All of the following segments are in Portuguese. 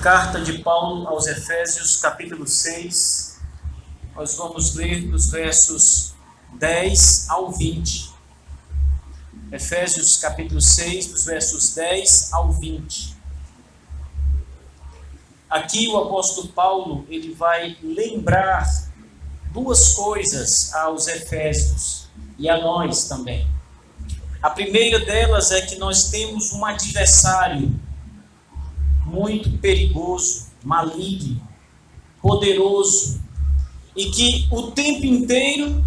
Carta de Paulo aos Efésios, capítulo 6, nós vamos ler dos versos 10 ao 20. Efésios, capítulo 6, dos versos 10 ao 20. Aqui o apóstolo Paulo, ele vai lembrar duas coisas aos Efésios e a nós também. A primeira delas é que nós temos um adversário muito perigoso, maligno, poderoso, e que o tempo inteiro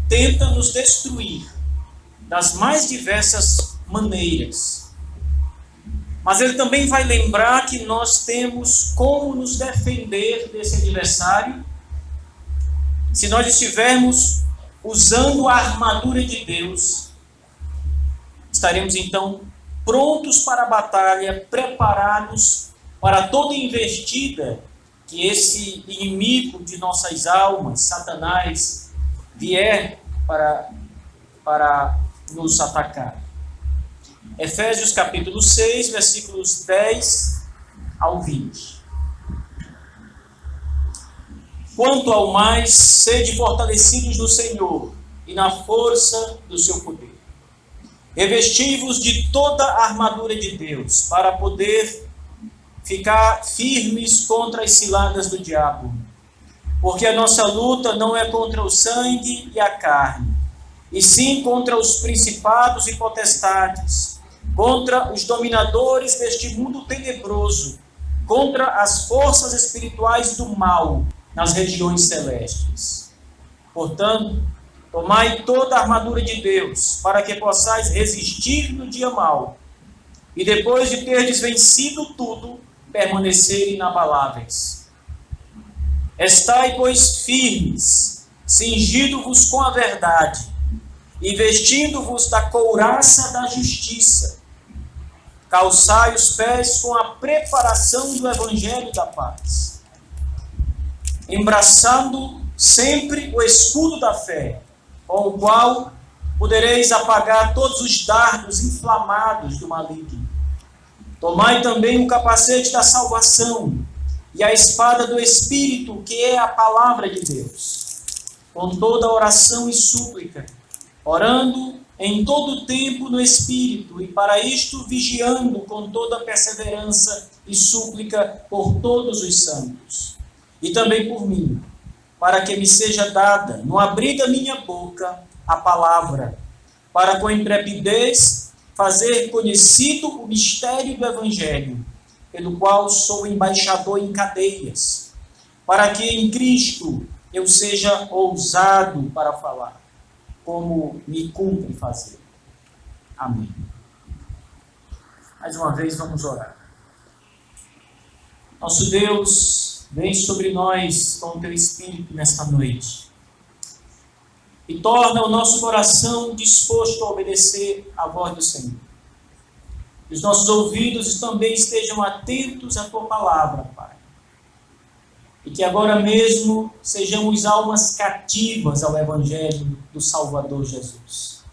tenta nos destruir das mais diversas maneiras. Mas ele também vai lembrar que nós temos como nos defender desse adversário se nós estivermos usando a armadura de Deus. Estaremos então prontos para a batalha, preparados para toda investida que esse inimigo de nossas almas, Satanás, vier para nos atacar. Efésios capítulo 6, versículos 10 ao 20. Quanto ao mais, sede fortalecidos no Senhor e na força do seu poder. Revesti-vos de toda a armadura de Deus, para poder ficar firmes contra as ciladas do diabo. Porque a nossa luta não é contra o sangue e a carne, e sim contra os principados e potestades, contra os dominadores deste mundo tenebroso, contra as forças espirituais do mal nas regiões celestes. Portanto, tomai toda a armadura de Deus, para que possais resistir no dia mau, e depois de terdes vencido tudo, permanecer inabaláveis. Estai, pois, firmes, cingindo-vos com a verdade, e vestindo-vos da couraça da justiça. Calçai os pés com a preparação do evangelho da paz, embraçando sempre o escudo da fé, com o qual podereis apagar todos os dardos inflamados do maligno. Tomai também o capacete da salvação e a espada do Espírito, que é a palavra de Deus, com toda oração e súplica, orando em todo o tempo no Espírito, e para isto vigiando com toda perseverança e súplica por todos os santos, e também por mim, para que me seja dada, no abrir da minha boca, a palavra, para com intrepidez fazer conhecido o mistério do Evangelho, pelo qual sou embaixador em cadeias, para que em Cristo eu seja ousado para falar, como me cumpre fazer. Amém. Mais uma vez vamos orar. Nosso Deus, vem sobre nós com o teu Espírito nesta noite e torna o nosso coração disposto a obedecer à voz do Senhor. Que os nossos ouvidos também estejam atentos à tua palavra, Pai. E que agora mesmo sejamos almas cativas ao Evangelho do Salvador Jesus.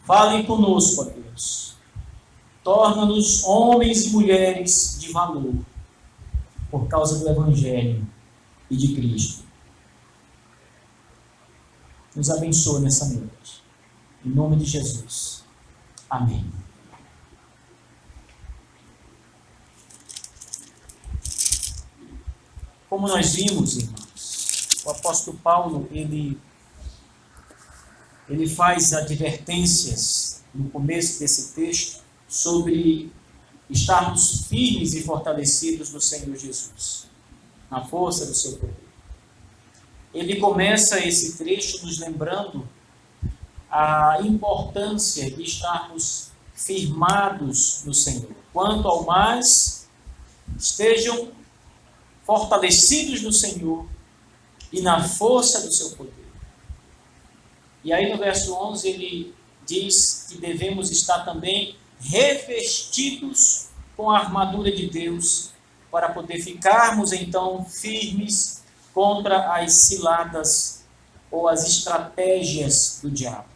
Fale conosco, ó Deus. Torna-nos homens e mulheres de valor, por causa do Evangelho e de Cristo. Nos abençoe nessa noite. Em nome de Jesus. Amém. Como nós vimos, irmãos, o apóstolo Paulo, ele faz advertências no começo desse texto sobre estarmos firmes e fortalecidos no Senhor Jesus, na força do seu poder. Ele começa esse trecho nos lembrando a importância de estarmos firmados no Senhor. Quanto ao mais, estejam fortalecidos no Senhor e na força do seu poder. E aí no verso 11 ele diz que devemos estar também revestidos com a armadura de Deus, para poder ficarmos então firmes contra as ciladas ou as estratégias do diabo.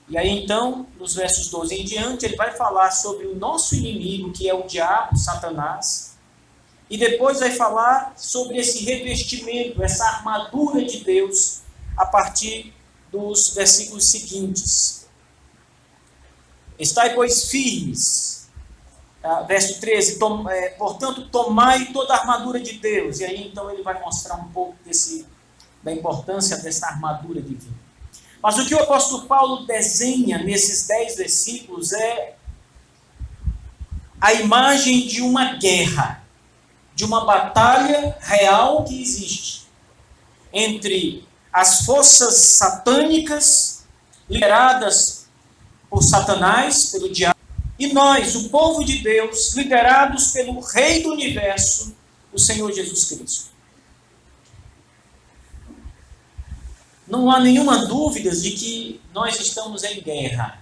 E aí então, nos versos 12 em diante, ele vai falar sobre o nosso inimigo, que é o diabo, Satanás, e depois vai falar sobre esse revestimento, essa armadura de Deus, a partir dos versículos seguintes. Estai, pois, firmes. Verso 13, portanto, tomai toda a armadura de Deus. E aí então ele vai mostrar um pouco da importância dessa armadura divina. Mas o que o apóstolo Paulo desenha nesses 10 versículos é a imagem de uma guerra, de uma batalha real que existe entre as forças satânicas lideradas por Satanás, pelo diabo, e nós, o povo de Deus, liderados pelo Rei do Universo, o Senhor Jesus Cristo. Não há nenhuma dúvida de que nós estamos em guerra.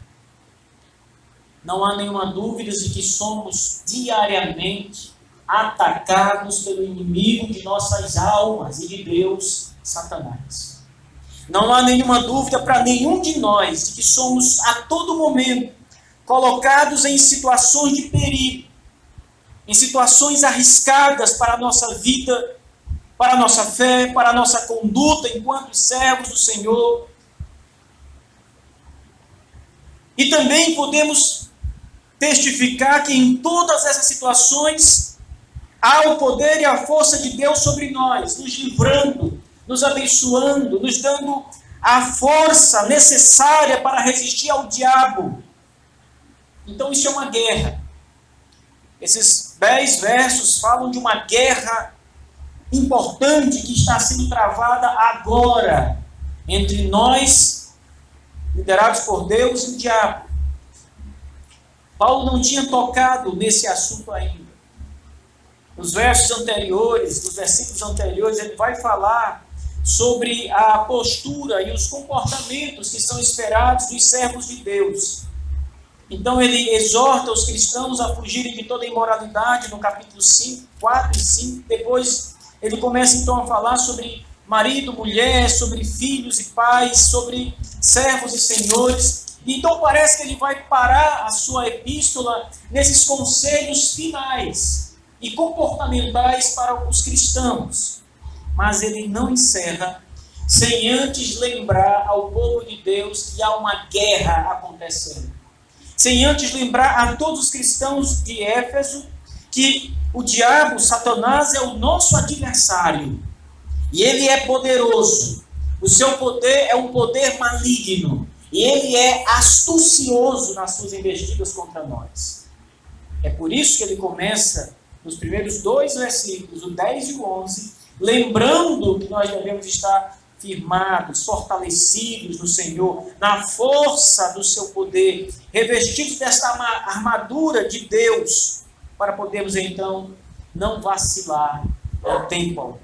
Não há nenhuma dúvida de que somos diariamente atacados pelo inimigo de nossas almas e de Deus, Satanás. Não há nenhuma dúvida para nenhum de nós de que somos a todo momento colocados em situações de perigo, em situações arriscadas para a nossa vida, para a nossa fé, para a nossa conduta enquanto servos do Senhor. E também podemos testificar que em todas essas situações há o poder e a força de Deus sobre nós, nos livrando, nos abençoando, nos dando a força necessária para resistir ao diabo. Então isso é uma guerra. Esses 10 versos falam de uma guerra importante que está sendo travada agora entre nós, liderados por Deus, e o diabo. Paulo não tinha tocado nesse assunto ainda. Nos versos anteriores, nos versículos anteriores, ele vai falar sobre a postura e os comportamentos que são esperados dos servos de Deus. Então ele exorta os cristãos a fugirem de toda imoralidade no capítulo 5, 4 e 5. Depois ele começa então a falar sobre marido, mulher, sobre filhos e pais, sobre servos e senhores. Então parece que ele vai parar a sua epístola nesses conselhos finais e comportamentais para os cristãos. Mas ele não encerra sem antes lembrar ao povo de Deus que há uma guerra acontecendo. Sem antes lembrar a todos os cristãos de Éfeso que o diabo, Satanás, é o nosso adversário. E ele é poderoso. O seu poder é um poder maligno. E ele é astucioso nas suas investidas contra nós. É por isso que ele começa, nos primeiros 2 versículos, o 10 e o 11, lembrando que nós devemos estar firmados, fortalecidos no Senhor, na força do seu poder, revestidos desta armadura de Deus, para podermos então não vacilar em tempo algum.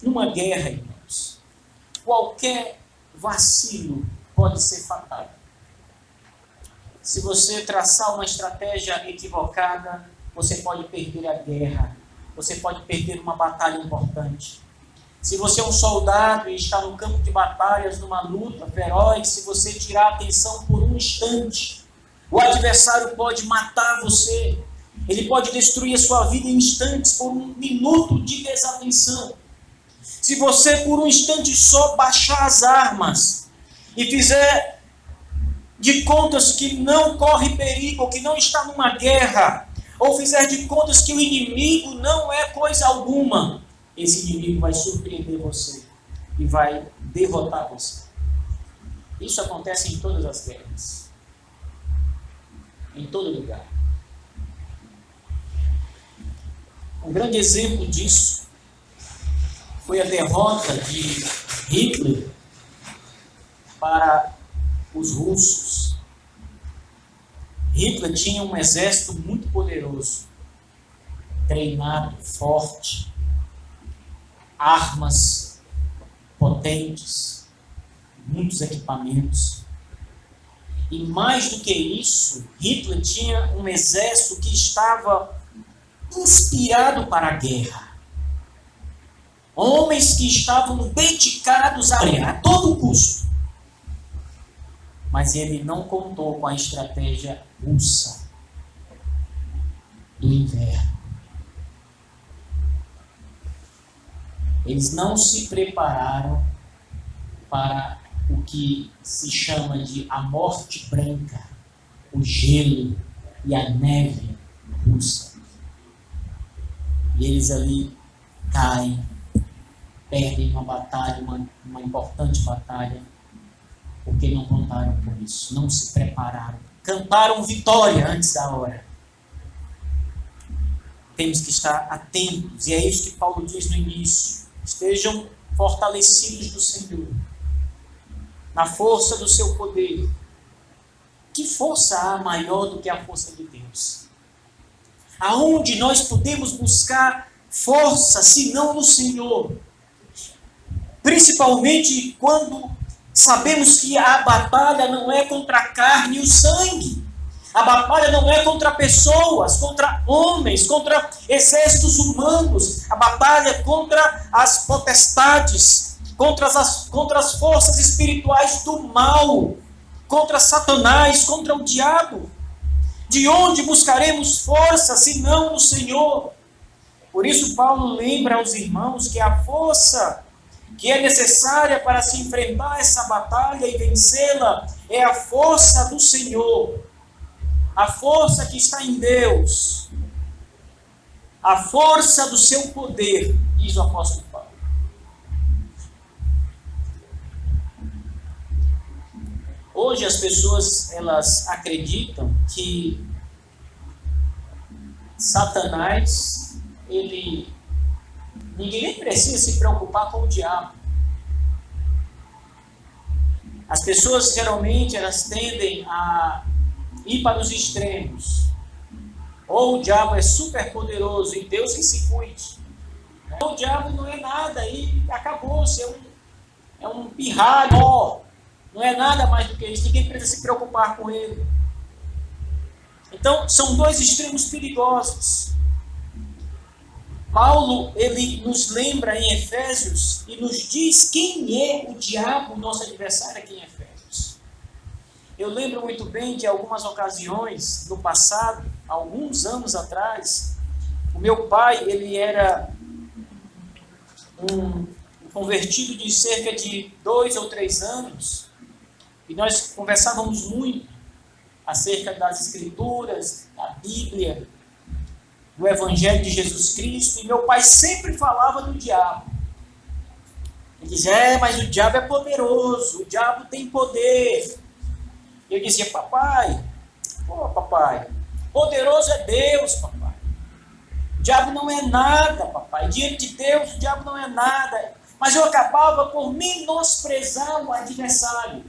Numa guerra, irmãos, qualquer vacilo pode ser fatal. Se você traçar uma estratégia equivocada, você pode perder a guerra, você pode perder uma batalha importante. Se você é um soldado e está no campo de batalhas, numa luta feroz, se você tirar a atenção por um instante, o adversário pode matar você, ele pode destruir a sua vida em instantes por um minuto de desatenção. Se você por um instante só baixar as armas e fizer de contas que não corre perigo, que não está numa guerra, ou fizer de contas que o inimigo não é coisa alguma, esse inimigo vai surpreender você e vai derrotar você. Isso acontece em todas as guerras, em todo lugar. Um grande exemplo disso foi a derrota de Hitler para os russos. Hitler tinha um exército muito poderoso, treinado, forte, armas potentes, muitos equipamentos. E mais do que isso, Hitler tinha um exército que estava inspirado para a guerra. Homens que estavam dedicados a todo custo. mas ele não contou com a estratégia russa do inverno. Eles não se prepararam para o que se chama de a morte branca, o gelo e a neve russa. E eles ali caem, perdem uma batalha, uma importante batalha, porque não contaram com isso, não se prepararam. Cantaram vitória antes da hora. Temos que estar atentos, e é isso que Paulo diz no início. Estejam fortalecidos do Senhor, na força do seu poder. Que força há maior do que a força de Deus? Aonde nós podemos buscar força, se não no Senhor? Principalmente quando sabemos que a batalha não é contra a carne e o sangue. A batalha não é contra pessoas, contra homens, contra exércitos humanos. A batalha é contra as potestades, contra as forças espirituais do mal, contra Satanás, contra o diabo. De onde buscaremos força, se não no Senhor? Por isso Paulo lembra aos irmãos que a força que é necessária para se enfrentar essa batalha e vencê-la é a força do Senhor. A força que está em Deus, a força do seu poder, diz o apóstolo Paulo. Hoje as pessoas, elas acreditam que Satanás, ninguém nem precisa se preocupar com o diabo. As pessoas geralmente elas tendem a ir para os extremos. Ou o diabo é super poderoso e Deus que se cuide. Ou o diabo não é nada e acabou-se, é um pirralho, não é nada mais do que isso, ninguém precisa se preocupar com ele. Então, são dois extremos perigosos. Paulo, ele nos lembra em Efésios e nos diz quem é o diabo, nosso adversário aqui em Efésios. Eu lembro muito bem de algumas ocasiões no passado, alguns anos atrás, o meu pai, ele era um convertido de cerca de 2 ou 3 anos, e nós conversávamos muito acerca das Escrituras, da Bíblia, do Evangelho de Jesus Cristo, e meu pai sempre falava do diabo. Ele dizia, mas o diabo é poderoso, o diabo tem poder. Eu dizia, papai, poderoso é Deus, papai. O diabo não é nada, papai. Diante de Deus, o diabo não é nada. Mas eu acabava por menosprezar o adversário.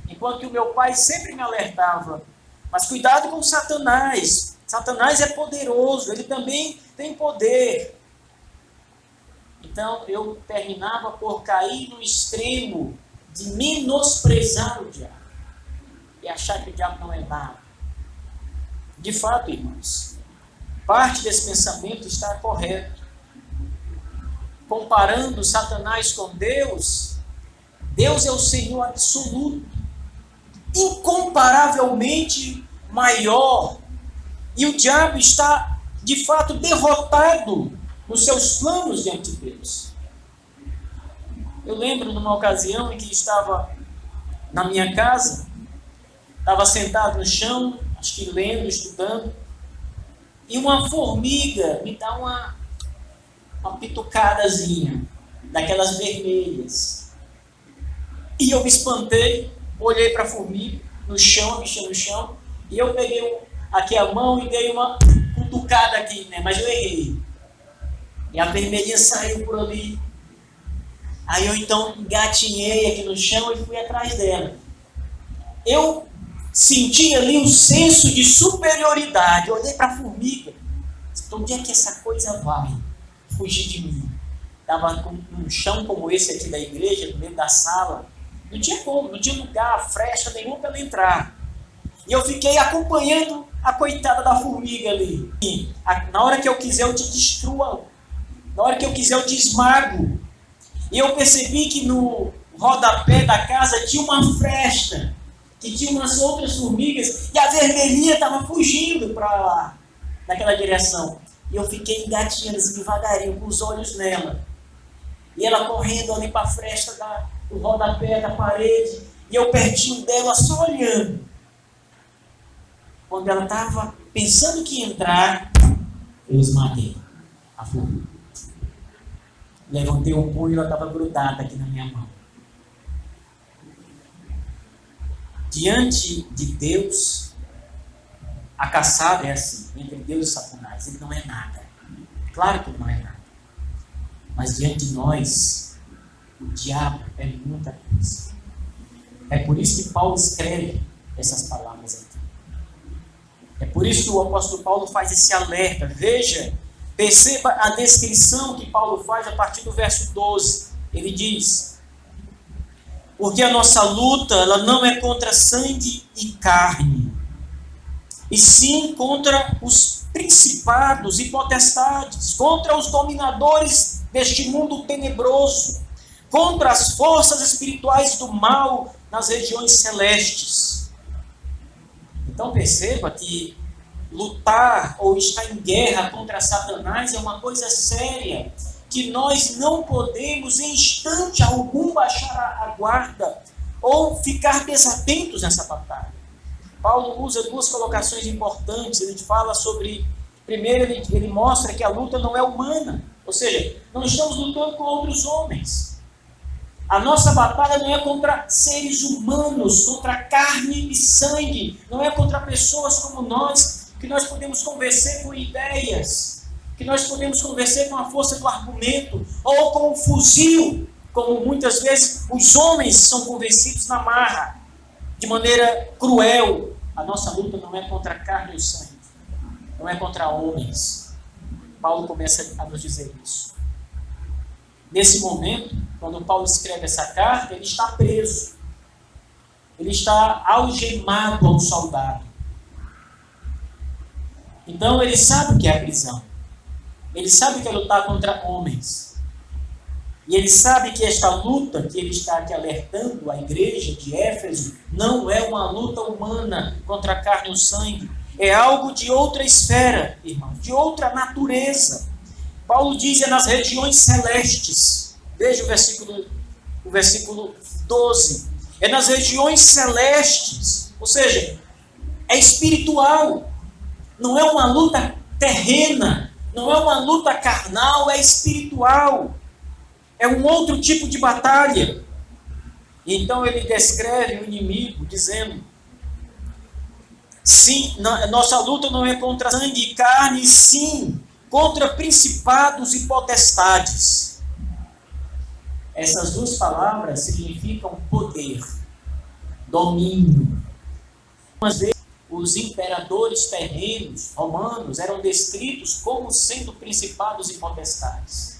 Enquanto o meu pai sempre me alertava, mas cuidado com Satanás. Satanás é poderoso, ele também tem poder. Então eu terminava por cair no extremo de menosprezar o diabo e achar que o diabo não é nada. De fato, irmãos, parte desse pensamento está correto. Comparando Satanás com Deus, Deus é o Senhor absoluto, incomparavelmente maior, e o diabo está, de fato, derrotado nos seus planos diante de Deus. Eu lembro numa ocasião em que estava na minha casa, estava sentado no chão, acho que lendo, estudando, e uma formiga me dá uma pitucadazinha, daquelas vermelhas. E eu me espantei, olhei para a formiga, no chão, a bichinha no chão, e eu peguei aqui a mão e dei uma cutucada aqui, né? Mas eu errei. E a vermelhinha saiu por ali. Aí eu então engatinhei aqui no chão e fui atrás dela. Eu senti ali um senso de superioridade. Eu olhei para a formiga. Onde é que essa coisa vai fugir de mim? Estava com um chão como esse aqui da igreja, no meio da sala. Não tinha como, não tinha lugar, frecha nenhuma para ela entrar. E eu fiquei acompanhando a coitada da formiga ali. E na hora que eu quiser eu te destruo. Na hora que eu quiser eu te esmago. E eu percebi que no rodapé da casa tinha uma fresta. que tinha umas outras formigas, e a vermelhinha estava fugindo para lá, naquela direção. E eu fiquei engatinhando assim, devagarinho, com os olhos nela. E ela correndo ali para a fresta do rodapé da parede, e eu pertinho dela, só olhando. Quando ela estava pensando que ia entrar, eu esmatei a formiga. Levantei o punho e ela estava grudada aqui na minha mão. Diante de Deus, a caçada é assim, entre Deus e Satanás. Ele não é nada. Claro que ele não é nada. Mas diante de nós, o diabo é muita coisa. É por isso que Paulo escreve essas palavras aqui. É por isso que o apóstolo Paulo faz esse alerta. Veja, perceba a descrição que Paulo faz a partir do verso 12. Ele diz: porque a nossa luta, ela não é contra sangue e carne, e sim contra os principados e potestades, contra os dominadores deste mundo tenebroso, contra as forças espirituais do mal nas regiões celestes. Então perceba que lutar ou estar em guerra contra Satanás é uma coisa séria, que nós não podemos em instante algum baixar a guarda ou ficar desatentos nessa batalha. Paulo usa duas colocações importantes. Ele fala sobre, primeiro ele mostra que a luta não é humana, ou seja, não estamos lutando com outros homens. A nossa batalha não é contra seres humanos, contra carne e sangue, não é contra pessoas como nós, que nós podemos convencer com ideias, que nós podemos convencer com a força do argumento, ou com um fuzil, como muitas vezes os homens são convencidos na marra, de maneira cruel. A nossa luta não é contra a carne e o sangue, não é contra homens. Paulo começa a nos dizer isso. Nesse momento, quando Paulo escreve essa carta, ele está preso. Ele está algemado ao soldado. Então ele sabe o que é a prisão. Ele sabe que é lutar contra homens. E ele sabe que esta luta que ele está aqui alertando a igreja de Éfeso não é uma luta humana contra a carne e o sangue. É algo de outra esfera, irmãos, de outra natureza. Paulo diz, é nas regiões celestes. Veja o versículo 12. É nas regiões celestes. Ou seja, é espiritual. Não é uma luta terrena. Não é uma luta carnal, é espiritual. É um outro tipo de batalha. Então ele descreve o inimigo dizendo: sim, nossa luta não é contra sangue e carne, sim, contra principados e potestades. Essas duas palavras significam poder, domínio. Algumas vezes os imperadores terrenos romanos eram descritos como sendo principados e potestades.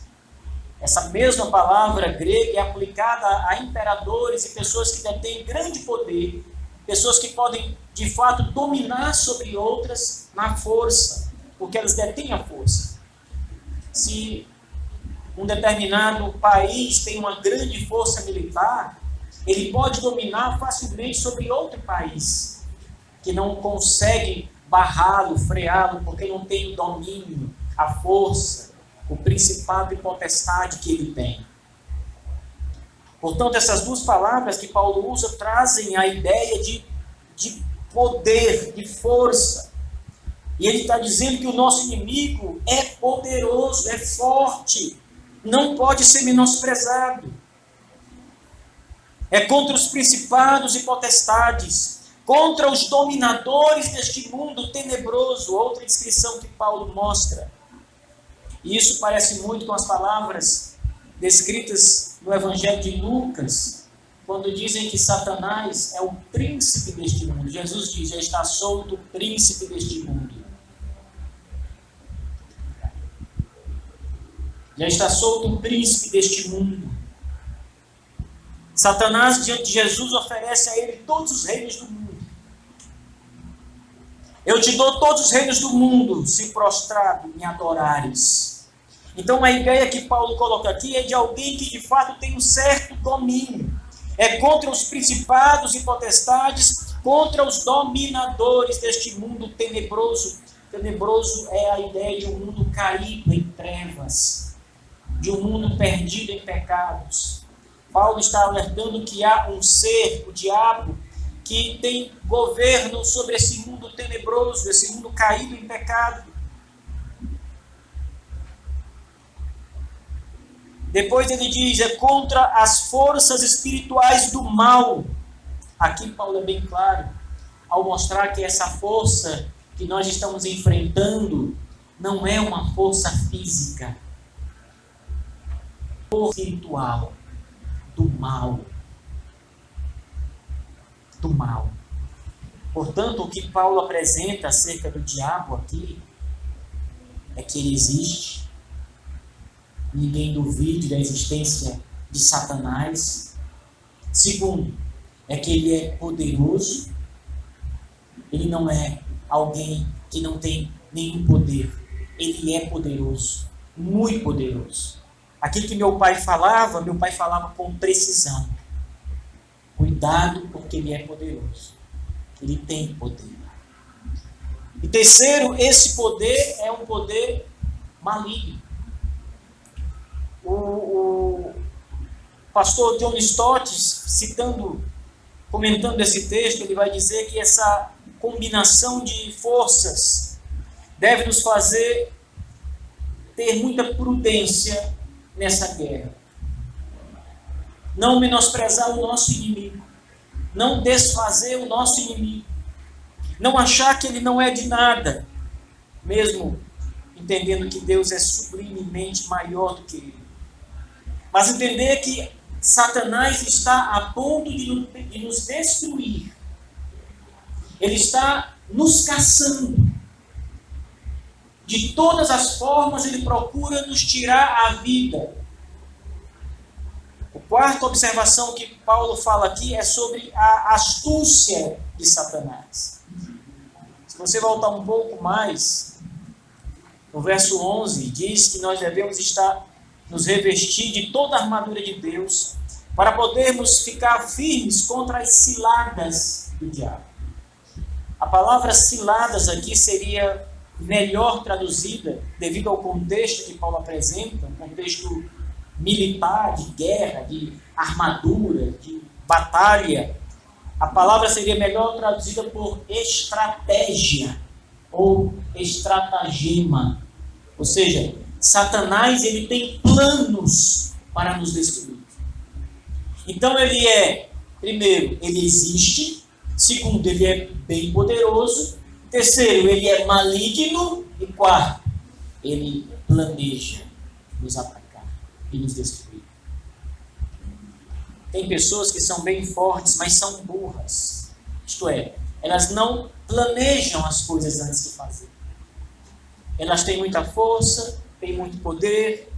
Essa mesma palavra grega é aplicada a imperadores e pessoas que detêm grande poder, pessoas que podem, de fato, dominar sobre outras na força, porque elas detêm a força. Se um determinado país tem uma grande força militar, ele pode dominar facilmente sobre outro país, que não consegue barrá-lo, freá-lo, porque não tem o domínio, a força, o principado e potestade que ele tem. Portanto, essas duas palavras que Paulo usa trazem a ideia de poder, de força. E ele está dizendo que o nosso inimigo é poderoso, é forte, não pode ser menosprezado. É contra os principados e potestades, contra os dominadores deste mundo tenebroso. Outra descrição que Paulo mostra. E isso parece muito com as palavras descritas no Evangelho de Lucas, quando dizem que Satanás é o príncipe deste mundo. Jesus diz: já está solto o príncipe deste mundo. Já está solto o príncipe deste mundo. Satanás, diante de Jesus, oferece a ele todos os reinos do mundo. Eu te dou todos os reinos do mundo, se prostrado me adorares. Então a ideia que Paulo coloca aqui é de alguém que de fato tem um certo domínio. É contra os principados e potestades, contra os dominadores deste mundo tenebroso. Tenebroso é a ideia de um mundo caído em trevas, de um mundo perdido em pecados. Paulo está alertando que há um ser, o diabo, que tem governo sobre esse mundo tenebroso, esse mundo caído em pecado. Depois ele diz, é contra as forças espirituais do mal. Aqui Paulo é bem claro, ao mostrar que essa força que nós estamos enfrentando não é uma força física, força espiritual do mal. Do mal. Portanto, o que Paulo apresenta acerca do diabo aqui é que ele existe. Ninguém duvide da existência de Satanás. Segundo, é que ele é poderoso. Ele não é alguém que não tem nenhum poder. Ele é poderoso, muito poderoso. Aquilo que meu pai falava com precisão. Cuidado, porque ele é poderoso. Ele tem poder. E terceiro, esse poder é um poder maligno. O pastor John Stott, comentando esse texto, ele vai dizer que essa combinação de forças deve nos fazer ter muita prudência nessa guerra. Não menosprezar o nosso inimigo, não desfazer o nosso inimigo, não achar que ele não é de nada, mesmo entendendo que Deus é sublimemente maior do que ele. Mas entender que Satanás está a ponto de nos destruir. Ele está nos caçando. De todas as formas, ele procura nos tirar a vida. A quarta observação que Paulo fala aqui é sobre a astúcia de Satanás. Se você voltar um pouco mais, no verso 11, diz que nós devemos nos revestir de toda a armadura de Deus para podermos ficar firmes contra as ciladas do diabo. A palavra ciladas aqui seria melhor traduzida, devido ao contexto que Paulo apresenta, um contexto militar, de guerra, de armadura, de batalha. A palavra seria melhor traduzida por estratégia ou estratagema. Ou seja, Satanás ele tem planos para nos destruir. Então primeiro, ele existe. Segundo, ele é bem poderoso. Terceiro, ele é maligno. E quarto, ele planeja nos atacar e nos destruir. Tem pessoas que são bem fortes, mas são burras. Isto é, elas não planejam as coisas antes de fazer. Elas têm muita força, têm muito poder,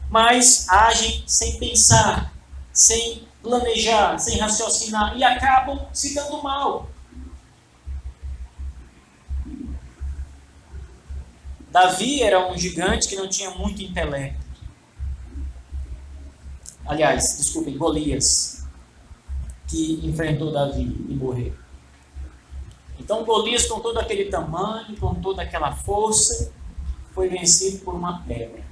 mas agem sem pensar, sem planejar, sem raciocinar e acabam se dando mal. Davi era um gigante que não tinha muito intelecto. Aliás, desculpem, Golias, que enfrentou Davi e morreu. Então Golias, com todo aquele tamanho, com toda aquela força, foi vencido por uma pedra.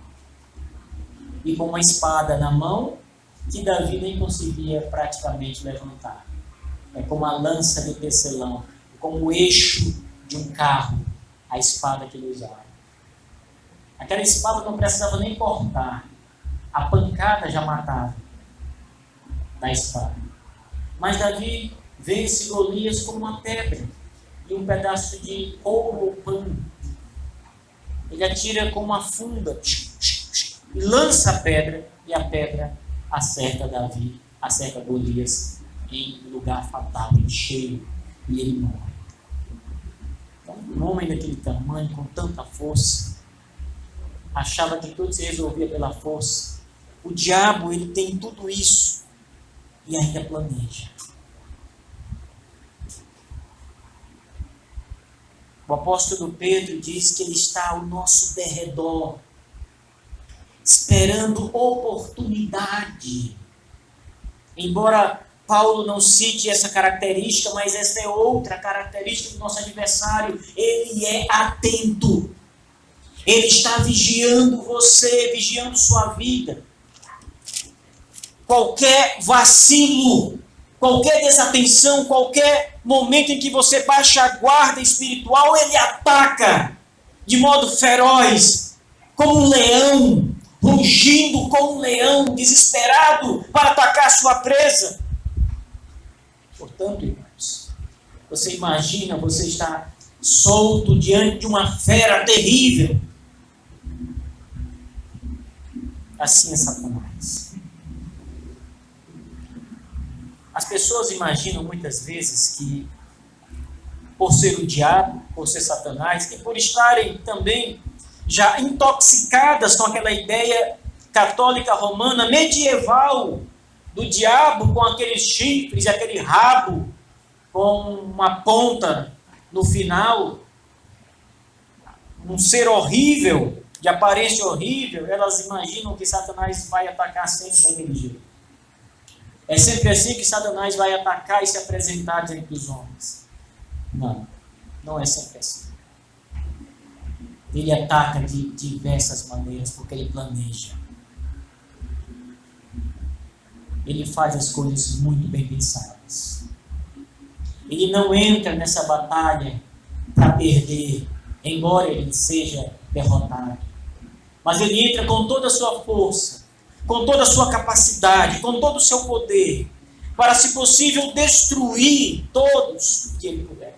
E com uma espada na mão, que Davi nem conseguia praticamente levantar. É como a lança do tecelão, como o eixo de um carro, a espada que ele usava. Aquela espada não precisava nem cortar. A pancada já matava da espada. Mas Davi vence Golias com uma pedra e um pedaço de couro ou pano. Ele atira com uma funda e lança a pedra, e a pedra acerta Golias em lugar fatal, em cheio, e ele morre. Então, um homem daquele tamanho, com tanta força, achava que tudo se resolvia pela força. O diabo, ele tem tudo isso e ainda planeja. O apóstolo Pedro diz que ele está ao nosso derredor, esperando oportunidade. Embora Paulo não cite essa característica, mas essa é outra característica do nosso adversário. Ele é atento. Ele está vigiando você, vigiando sua vida. Qualquer vacilo, qualquer desatenção, qualquer momento em que você baixa a guarda espiritual, ele ataca de modo feroz, como um leão, rugindo como um leão, desesperado para atacar sua presa. Portanto, irmãos, você imagina, você está solto diante de uma fera terrível. Assim é Satanás. As pessoas imaginam muitas vezes que, por ser o diabo, por ser Satanás, e por estarem também já intoxicadas com aquela ideia católica romana medieval do diabo com aqueles chifres e aquele rabo com uma ponta no final, um ser horrível, de aparência horrível, elas imaginam que Satanás vai atacar sempre daquele jeito. É sempre assim que Satanás vai atacar e se apresentar diante dos homens. Não, não é sempre assim. Ele ataca de diversas maneiras, porque ele planeja. Ele faz as coisas muito bem pensadas. Ele não entra nessa batalha para perder, embora ele seja derrotado. Mas ele entra com toda a sua força, com toda a sua capacidade, com todo o seu poder, para, se possível, destruir todos que ele puder.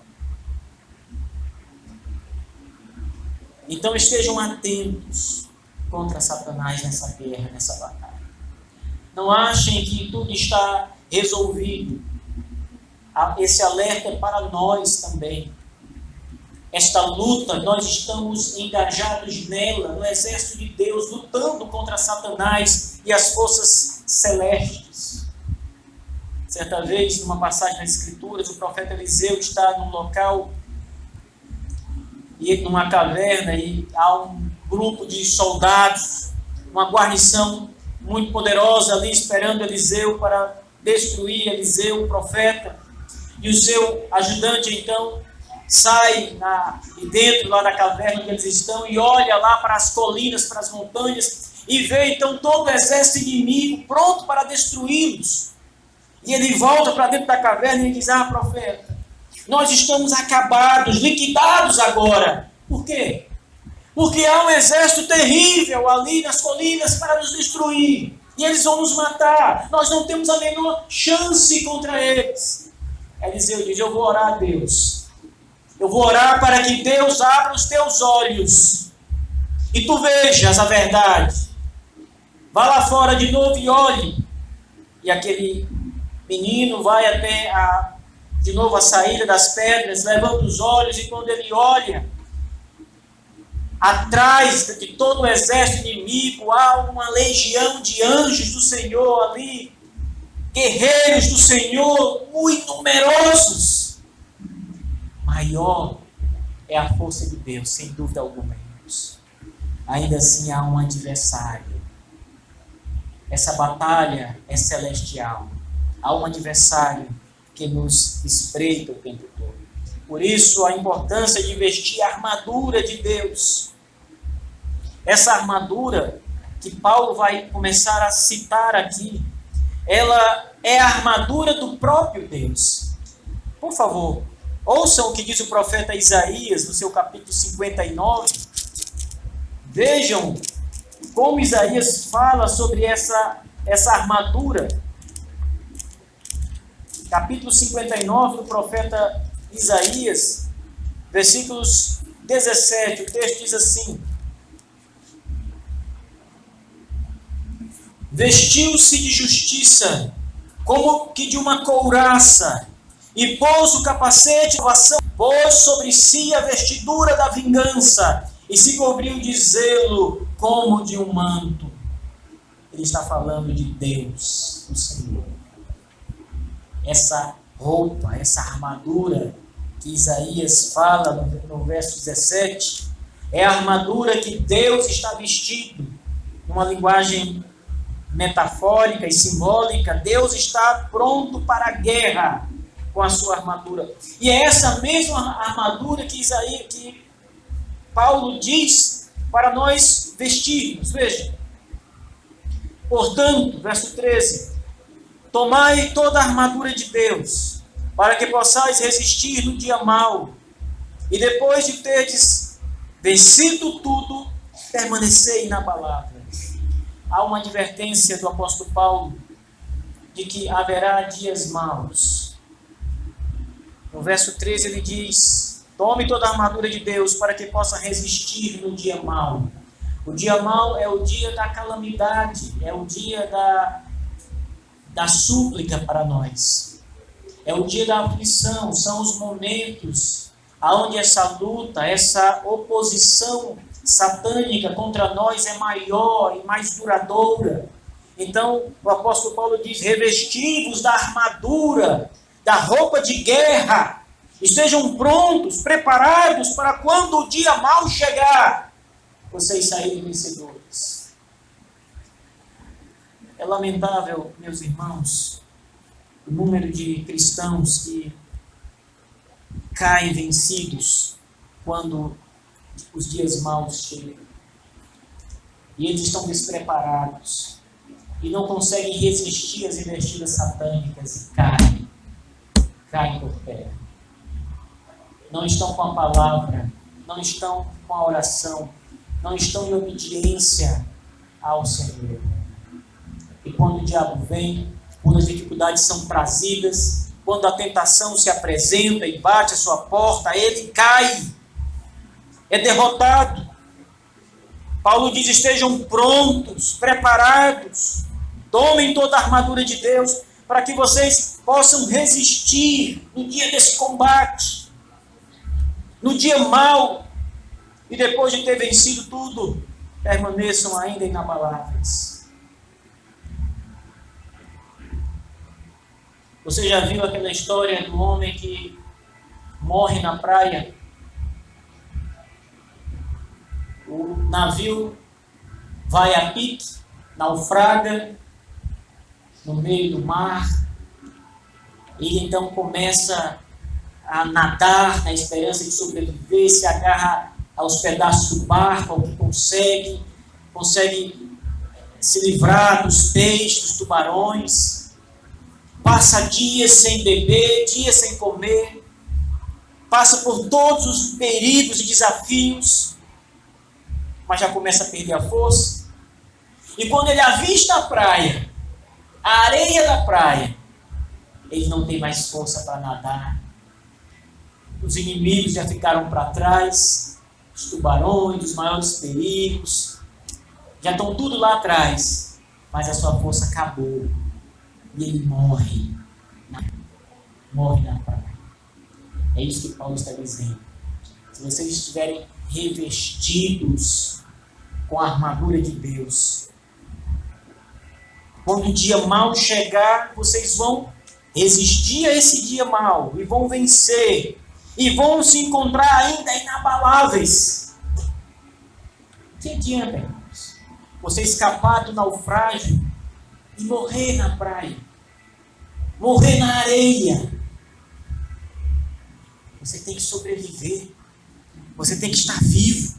Então estejam atentos contra Satanás nessa guerra, nessa batalha. Não achem que tudo está resolvido. Esse alerta é para nós também. Esta luta, nós estamos engajados nela, no exército de Deus, lutando contra Satanás e as forças celestes. Certa vez, numa passagem das Escrituras, o profeta Eliseu está num local, e numa caverna, e há um grupo de soldados, uma guarnição muito poderosa ali esperando Eliseu para destruir Eliseu, o profeta. E o seu ajudante, então, sai de dentro lá da caverna onde eles estão e olha lá para as colinas, para as montanhas, e vê então todo o exército inimigo pronto para destruí-los. E ele volta para dentro da caverna e diz: profeta, nós estamos acabados, liquidados agora. Por quê? Porque há um exército terrível ali nas colinas para nos destruir. E eles vão nos matar. Nós não temos a menor chance contra eles. Eliseu diz: eu vou orar a Deus. Eu vou orar para que Deus abra os teus olhos e tu vejas a verdade. Vá lá fora de novo e olhe. E aquele menino vai até de novo a saída das pedras, levanta os olhos, e quando ele olha, atrás de todo o exército inimigo há uma legião de anjos do Senhor ali, guerreiros do Senhor, muito numerosos. Maior é a força de Deus, sem dúvida alguma, irmãos. Ainda assim há um adversário. Essa batalha é celestial. Há um adversário que nos espreita o tempo todo. Por isso, a importância de vestir a armadura de Deus. Essa armadura que Paulo vai começar a citar aqui, ela é a armadura do próprio Deus. Por favor, ouçam o que diz o profeta Isaías no seu capítulo 59. Vejam como Isaías fala sobre essa armadura. Capítulo 59 do profeta Isaías, versículos 17, o texto diz assim: vestiu-se de justiça, como que de uma couraça, e pôs o capacete de salvação, pôs sobre si a vestidura da vingança, e se cobriu de zelo como de um manto. Ele está falando de Deus, o Senhor. Essa roupa, essa armadura que Isaías fala no verso 17, é a armadura que Deus está vestido, numa linguagem metafórica e simbólica, Deus está pronto para a guerra com a sua armadura. E é essa mesma armadura que Paulo diz para nós vestirmos. Veja. Portanto, verso 13: tomai toda a armadura de Deus, para que possais resistir no dia mau, e depois de terdes vencido tudo, permanecei inabalável. Há uma advertência do apóstolo Paulo de que haverá dias maus. No verso 13 ele diz: tome toda a armadura de Deus para que possa resistir no dia mau. O dia mau é o dia da calamidade, é o dia da súplica para nós. É o dia da aflição, são os momentos onde essa luta, essa oposição satânica contra nós é maior e mais duradoura. Então, o apóstolo Paulo diz: revestivos da armadura, da roupa de guerra, estejam prontos, preparados para quando o dia mau chegar, vocês saírem vencedores. É lamentável, meus irmãos, o número de cristãos que caem vencidos quando os dias maus chegam. E eles estão despreparados e não conseguem resistir às investidas satânicas e caem por terra. Não estão com a palavra, não estão com a oração, não estão em obediência ao Senhor. E quando o diabo vem, quando as dificuldades são trazidas, quando a tentação se apresenta e bate a sua porta, ele cai, é derrotado. Paulo diz: estejam prontos, preparados, tomem toda a armadura de Deus, para que vocês possam resistir no dia desse combate, no dia mau, e depois de ter vencido tudo, permaneçam ainda inabaláveis. Você já viu aquela história do homem que morre na praia? O navio vai a pique, naufraga no meio do mar. Ele então começa a nadar na esperança de sobreviver, se agarra aos pedaços do barco, ao que consegue se livrar dos peixes, dos tubarões. Passa dias sem beber, dias sem comer, passa por todos os perigos e desafios, mas já começa a perder a força. E quando ele avista a praia, a areia da praia, ele não tem mais força para nadar. Os inimigos já ficaram para trás, os tubarões, os maiores perigos, já estão tudo lá atrás, mas a sua força acabou. E ele morre na praia. É isso que Paulo está dizendo. Se vocês estiverem revestidos com a armadura de Deus, quando o dia mau chegar, vocês vão resistir a esse dia mau e vão vencer e vão se encontrar ainda inabaláveis. Que adianta, irmãos, você escapar do naufrágio e morrer na praia, morrer na areia? Você tem que sobreviver, você tem que estar vivo,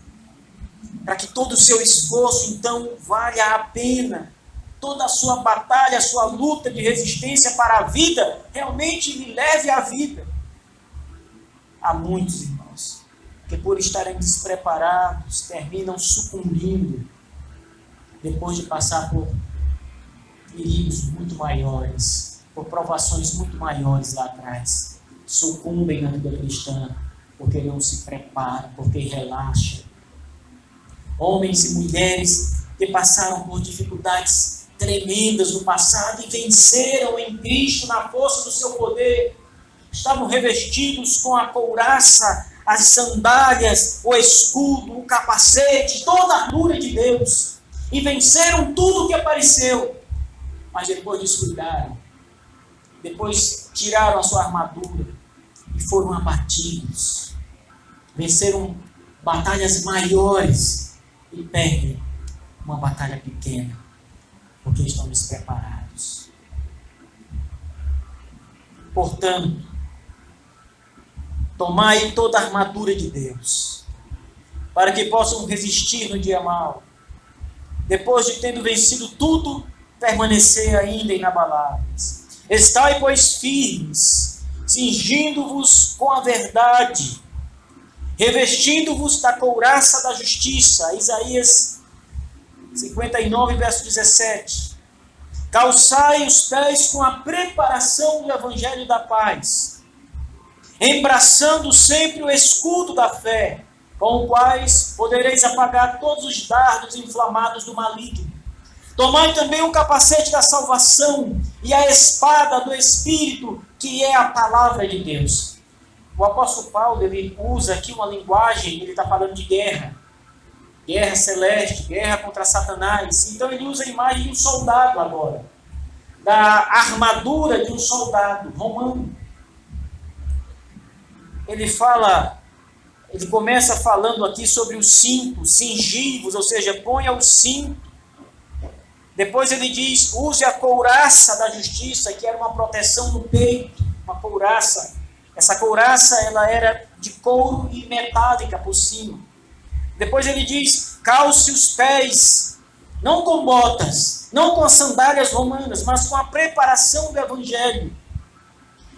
para que todo o seu esforço então valha a pena, toda a sua batalha, a sua luta de resistência para a vida, realmente lhe leve à vida. Há muitos irmãos que por estarem despreparados terminam sucumbindo depois de passar por perigos muito maiores, por provações muito maiores lá atrás. Sucumbem na vida cristã porque não se preparam, porque relaxam. Homens e mulheres que passaram por dificuldades tremendas no passado e venceram em Cristo na força do seu poder, estavam revestidos com a couraça, as sandálias, o escudo, o capacete, toda a armadura de Deus, e venceram tudo o que apareceu. Mas depois descuidaram, depois tiraram a sua armadura e foram abatidos, venceram batalhas maiores e perdem uma batalha pequena. porque estão despreparados. Portanto, tomai toda a armadura de Deus, para que possam resistir no dia mau. Depois de tendo vencido tudo, permanecer ainda inabaláveis. Estai, pois, firmes, cingindo-vos com a verdade, revestindo-vos da couraça da justiça. Isaías 59, verso 17. Calçai os pés com a preparação do evangelho da paz, embraçando sempre o escudo da fé, com o quais podereis apagar todos os dardos inflamados do maligno. Tomai também o capacete da salvação e a espada do Espírito, que é a palavra de Deus. O apóstolo Paulo, ele usa aqui uma linguagem, ele está falando de guerra. Guerra celeste, guerra contra Satanás. Então ele usa a imagem de um soldado agora. Da armadura de um soldado romano. Ele começa falando aqui sobre o cinto, cingivos, ou seja, ponha o cinto. Depois ele diz, use a couraça da justiça, que era uma proteção no peito, uma couraça. Essa couraça, ela era de couro e metálica por cima. Depois ele diz, calce os pés, não com botas, não com sandálias romanas, mas com a preparação do evangelho.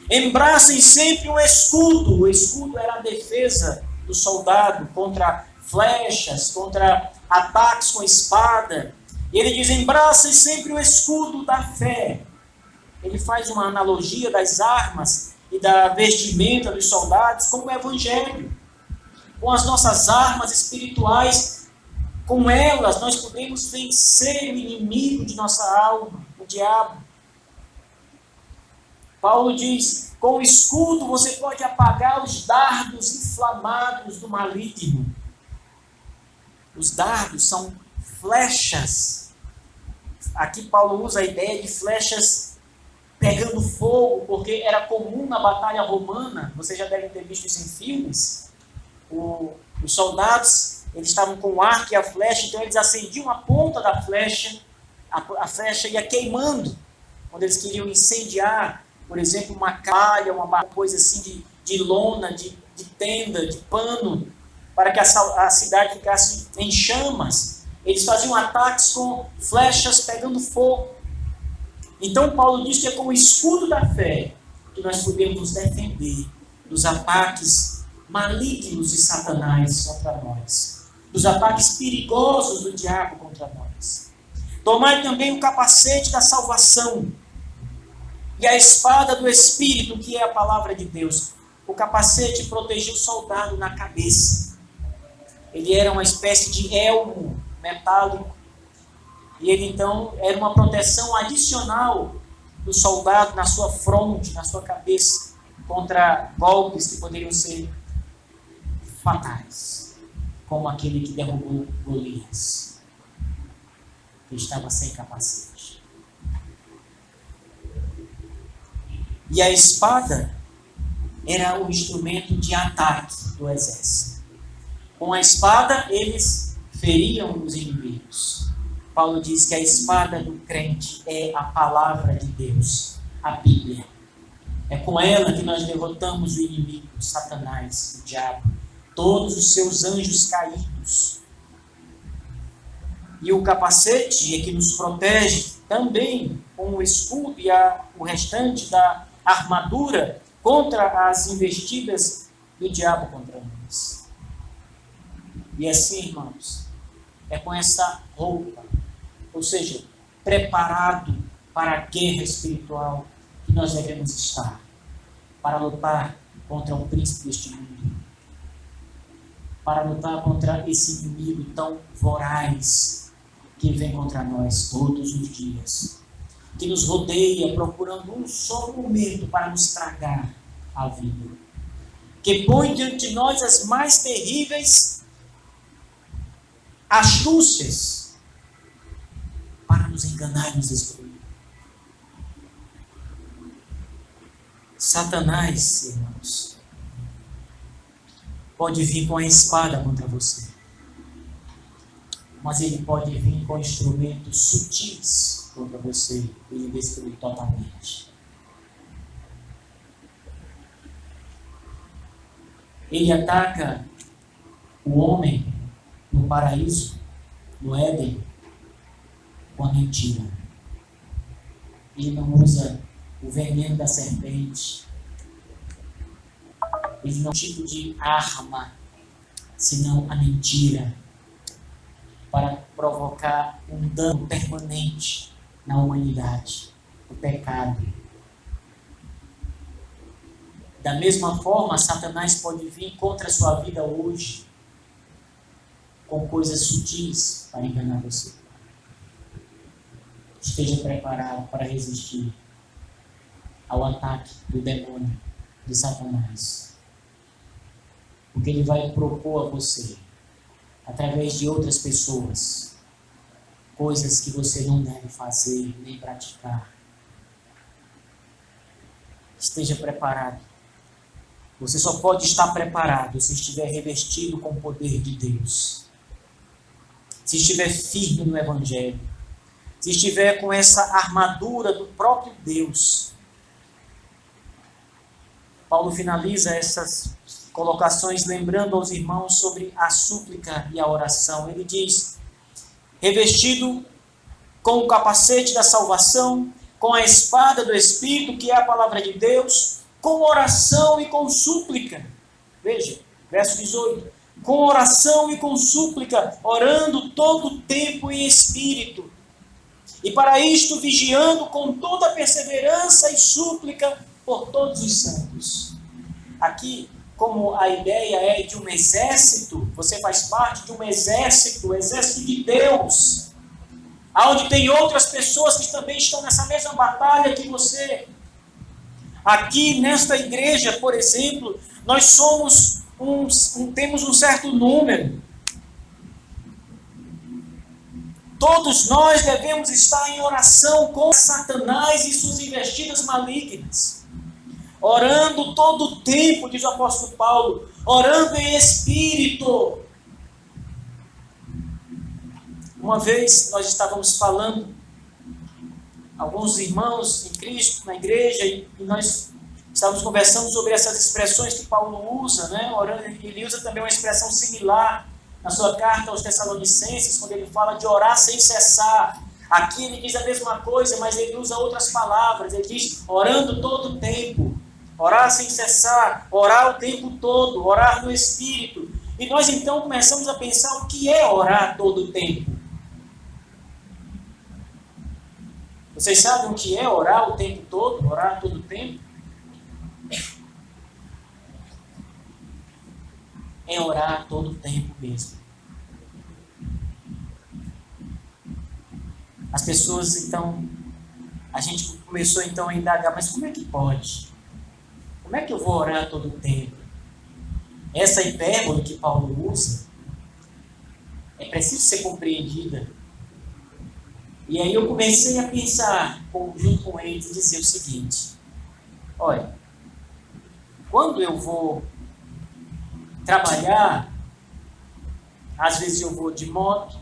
Embracem sempre um escudo. O escudo era a defesa do soldado contra flechas, contra ataques com espada. E ele diz, embracem sempre o escudo da fé. Ele faz uma analogia das armas e da vestimenta dos soldados com o evangelho. Com as nossas armas espirituais, com elas nós podemos vencer o inimigo de nossa alma, o diabo. Paulo diz, com o escudo você pode apagar os dardos inflamados do maligno. Os dardos são flechas. Aqui Paulo usa a ideia de flechas pegando fogo, porque era comum na batalha romana, vocês já devem ter visto isso em filmes, os soldados, eles estavam com o arco e a flecha, então eles acendiam a ponta da flecha, a flecha ia queimando, quando eles queriam incendiar, por exemplo, uma calha, uma coisa assim de lona, de tenda, de pano, para que a cidade ficasse em chamas. Eles faziam ataques com flechas pegando fogo. Então Paulo diz que é com o escudo da fé que nós podemos nos defender dos ataques malignos de Satanás contra nós, dos ataques perigosos do diabo contra nós. Tomai também o capacete da salvação e a espada do Espírito, que é a palavra de Deus. O capacete protegia o soldado na cabeça. Ele era uma espécie de elmo metálico. E ele então era uma proteção adicional do soldado na sua fronte, na sua cabeça, contra golpes que poderiam ser fatais, como aquele que derrubou Golias, que estava sem capacete. E a espada era o instrumento de ataque do exército. Com a espada, eles feriam os inimigos. Paulo diz que a espada do crente é a palavra de Deus, a Bíblia. É com ela que nós derrotamos o inimigo, Satanás, o diabo, todos os seus anjos caídos. E o capacete é que nos protege também com o escudo e o restante da armadura contra as investidas do diabo contra nós. E assim, irmãos, é com essa roupa, ou seja, preparado para a guerra espiritual que nós devemos estar, para lutar contra o príncipe deste mundo, para lutar contra esse inimigo tão voraz que vem contra nós todos os dias, que nos rodeia procurando um só momento para nos tragar a vida, que põe diante de nós as mais terríveis astúcias para nos enganar e nos destruir. Satanás, irmãos, pode vir com a espada contra você, mas ele pode vir com instrumentos sutis contra você e lhe destruir totalmente. Ele ataca o homem no paraíso, no Éden, com a mentira. Ele não usa o veneno da serpente. Ele não é um tipo de arma, senão a mentira, para provocar um dano permanente na humanidade, o pecado. Da mesma forma, Satanás pode vir contra a sua vida hoje, com coisas sutis para enganar você. Esteja preparado para resistir ao ataque do demônio, de Satanás. Porque ele vai propor a você, através de outras pessoas, coisas que você não deve fazer nem praticar. Esteja preparado. Você só pode estar preparado se estiver revestido com o poder de Deus. Se estiver firme no Evangelho. Se estiver com essa armadura do próprio Deus. Paulo finaliza essas colocações lembrando aos irmãos sobre a súplica e a oração. Ele diz: revestido com o capacete da salvação, com a espada do Espírito, que é a palavra de Deus, com oração e com súplica. Veja, verso 18. Com oração e com súplica, orando todo o tempo em espírito. E para isto vigiando com toda perseverança e súplica por todos os santos. Aqui, como a ideia é de um exército, você faz parte de um exército, o exército de Deus, onde tem outras pessoas que também estão nessa mesma batalha que você. Aqui nesta igreja, por exemplo, nós somos temos um certo número. Todos nós devemos estar em oração contra Satanás e suas investidas malignas. Orando todo o tempo, diz o apóstolo Paulo, orando em espírito. Uma vez nós estávamos falando, alguns irmãos em Cristo, na igreja, e nós estávamos conversando sobre essas expressões que Paulo usa, né? Orando, ele usa também uma expressão similar na sua carta aos Tessalonicenses, quando ele fala de orar sem cessar. Aqui ele diz a mesma coisa, mas ele usa outras palavras. Ele diz orando todo o tempo, orar sem cessar, orar o tempo todo, orar no Espírito. E nós então começamos a pensar o que é orar todo o tempo. Vocês sabem o que é orar o tempo todo, orar todo o tempo? É orar todo o tempo mesmo. As pessoas então, a gente começou então a indagar, mas como é que pode? Como é que eu vou orar todo o tempo? Essa hipérbole que Paulo usa é preciso ser compreendida. E aí eu comecei a pensar, junto com eles, e dizer o seguinte: olha, quando eu vou trabalhar, às vezes eu vou de moto,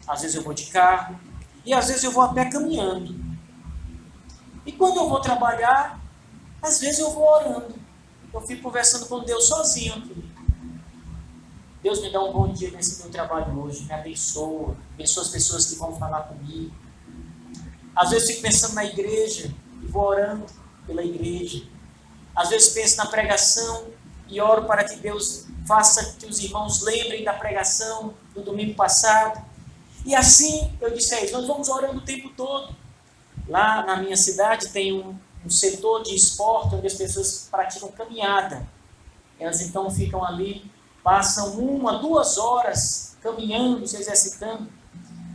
às vezes eu vou de carro, e às vezes eu vou a pé caminhando. E quando eu vou trabalhar, às vezes eu vou orando. Eu fico conversando com Deus sozinho aqui. Deus me dá um bom dia nesse meu trabalho hoje, me abençoa as pessoas que vão falar comigo. Às vezes fico pensando na igreja e vou orando pela igreja. Às vezes penso na pregação e oro para que Deus faça que os irmãos lembrem da pregação do domingo passado. E assim, eu disse a eles, nós vamos orando o tempo todo. Lá na minha cidade tem um setor de esporte onde as pessoas praticam caminhada. Elas então ficam ali, passam 1 a 2 horas caminhando, se exercitando.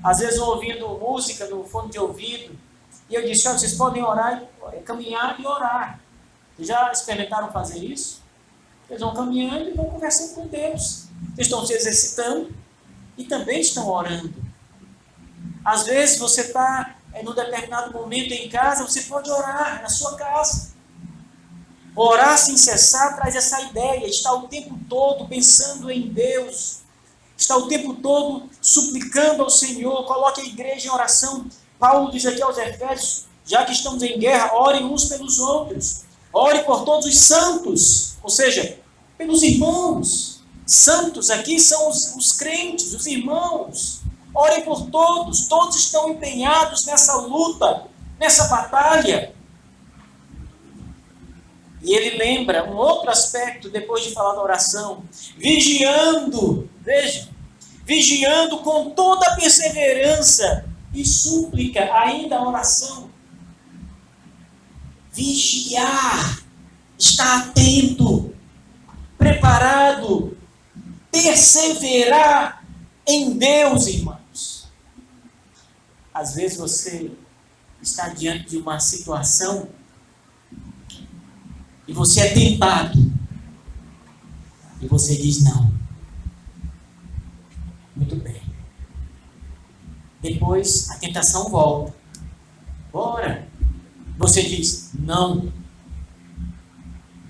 Às vezes ouvindo música no fone de ouvido. E eu disse, olha, vocês podem orar, caminhar e orar. Vocês já experimentaram fazer isso? Eles vão caminhando e vão conversando com Deus. Eles estão se exercitando e também estão orando. Às vezes você está num determinado momento em casa, você pode orar na sua casa. Orar sem cessar traz essa ideia, estar o tempo todo pensando em Deus, estar o tempo todo suplicando ao Senhor. Coloque a igreja em oração Paulo diz aqui aos Efésios, já que estamos em guerra, orem uns pelos outros. Ore por todos os santos, ou seja, pelos irmãos. Santos aqui são os crentes, os irmãos. Orem por todos, todos estão empenhados nessa luta, nessa batalha. E ele lembra um outro aspecto, depois de falar da oração, vigiando, veja, vigiando com toda perseverança e súplica, ainda a oração. Vigiar, estar atento, preparado, perseverar em Deus, irmãos. Às vezes você está diante de uma situação e você é tentado e você diz não. Muito bem. Depois a tentação volta. Bora. Você diz não.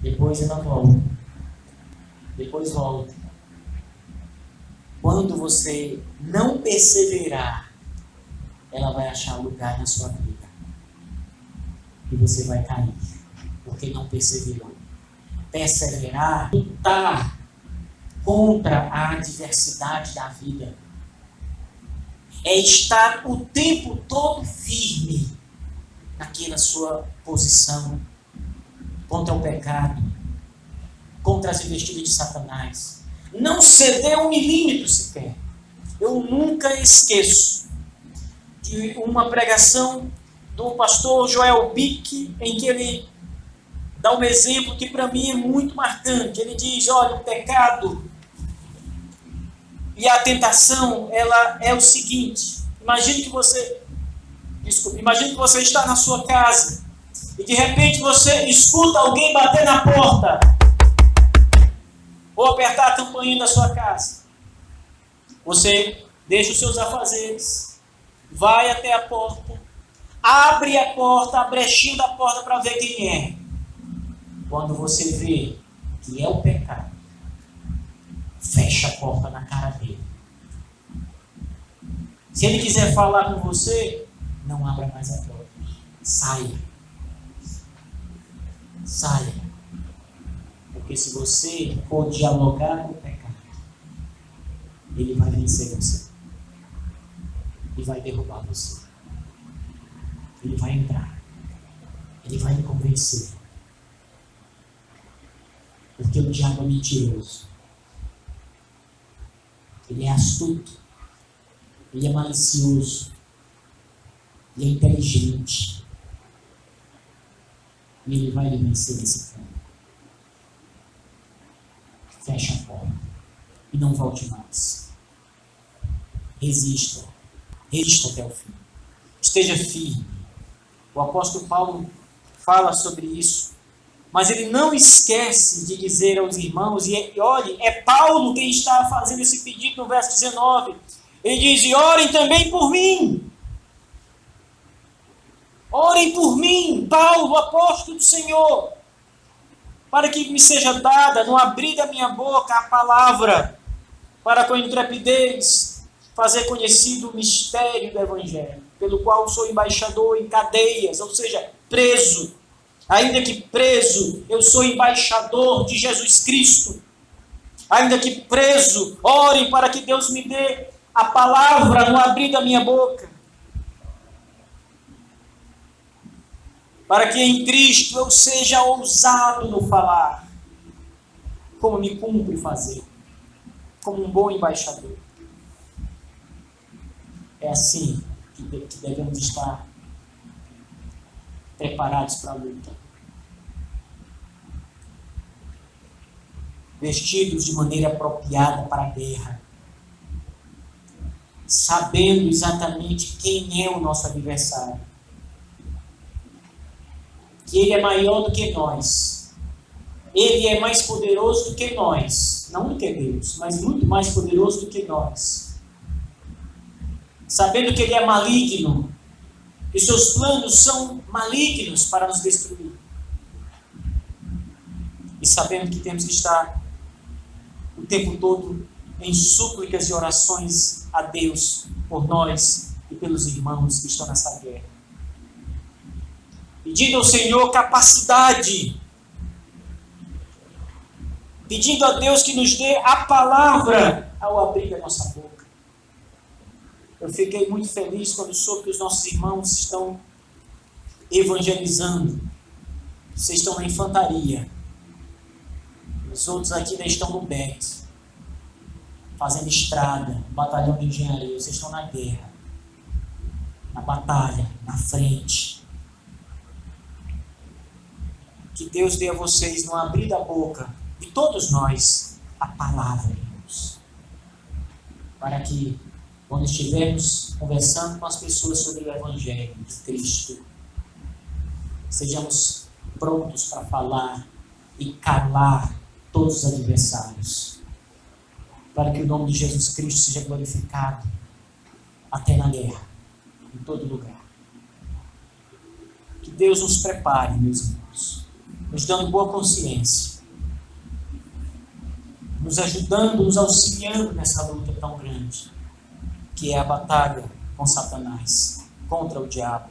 Depois ela volta. Depois volta. Quando você não perseverar, ela vai achar lugar na sua vida. E você vai cair. Porque não perseverou. Perseverar, lutar contra a adversidade da vida. É estar o tempo todo firme naquela sua posição contra o pecado, contra as investidas de Satanás. Não ceder 1 milímetro sequer. Eu nunca esqueço de uma pregação do pastor Joel Bick, em que ele dá um exemplo que para mim é muito marcante. Ele diz, olha, o pecado e a tentação, ela é o seguinte. Imagine que você está na sua casa e de repente você escuta alguém bater na porta ou apertar a campainha da sua casa. Você deixa os seus afazeres, vai até a porta, abre a porta, a brechinha da porta para ver quem é. Quando você vê que é o pecado, fecha a porta na cara dele. Se ele quiser falar com você, não abra mais a porta. Saia. Saia. Porque se você for dialogar com o pecado, ele vai vencer você. E vai derrubar você. Ele vai entrar. Ele vai me convencer. Porque o diabo é mentiroso. Ele é astuto. Ele é malicioso. Ele é inteligente. E ele vai lhe vencer nesse campo. Feche a porta. E não volte mais. Resista. Resista até o fim. Esteja firme. O apóstolo Paulo fala sobre isso. Mas ele não esquece de dizer aos irmãos, e olhe, é Paulo quem está fazendo esse pedido no verso 19. Ele diz, e orem também por mim. Orem por mim, Paulo, apóstolo do Senhor, para que me seja dada, no abrir da minha boca, a palavra, para com intrepidez fazer conhecido o mistério do Evangelho, pelo qual sou embaixador em cadeias, ou seja, preso. Ainda que preso, eu sou embaixador de Jesus Cristo. Ainda que preso, orem para que Deus me dê a palavra no abrir da minha boca. Para que em Cristo eu seja ousado no falar, como me cumpre fazer, como um bom embaixador. É assim que devemos estar preparados para a luta. Vestidos de maneira apropriada para a guerra. Sabendo exatamente quem é o nosso adversário. Que ele é maior do que nós. Ele é mais poderoso do que nós. Não do que Deus, mas muito mais poderoso do que nós. Sabendo que ele é maligno. E seus planos são malignos para nos destruir. E sabendo que temos que estar o tempo todo em súplicas e orações a Deus por nós e pelos irmãos que estão nessa guerra. Pedindo ao Senhor capacidade, pedindo a Deus que nos dê a palavra ao abrir a nossa boca. Eu fiquei muito feliz quando soube que os nossos irmãos estão evangelizando. Vocês estão na infantaria. Os outros aqui ainda estão no BET, fazendo estrada, batalhão de engenharia. Vocês estão na guerra, na batalha, na frente. Que Deus dê a vocês, no abrir da boca de todos nós, a palavra de Deus. Para que, quando estivermos conversando com as pessoas sobre o Evangelho de Cristo, sejamos prontos para falar e calar todos os adversários. Para que o nome de Jesus Cristo seja glorificado até na guerra, em todo lugar. Que Deus nos prepare, meus irmãos, nos dando boa consciência, nos ajudando, nos auxiliando nessa luta tão grande, que é a batalha com Satanás, contra o diabo.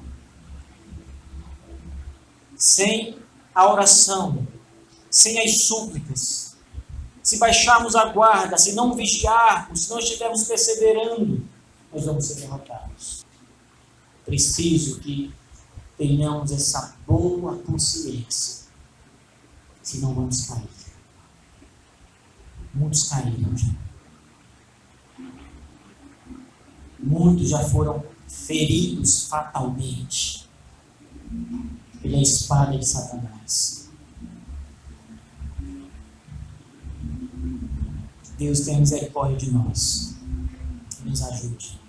Sem a oração, sem as súplicas, se baixarmos a guarda, se não vigiarmos, se não estivermos perseverando, nós vamos ser derrotados. Preciso que tenhamos essa boa consciência, senão vamos cair. Muitos caíram já. Muitos já foram feridos fatalmente pela espada de Satanás. Deus tenha misericórdia de nós e nos ajude.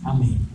Amém.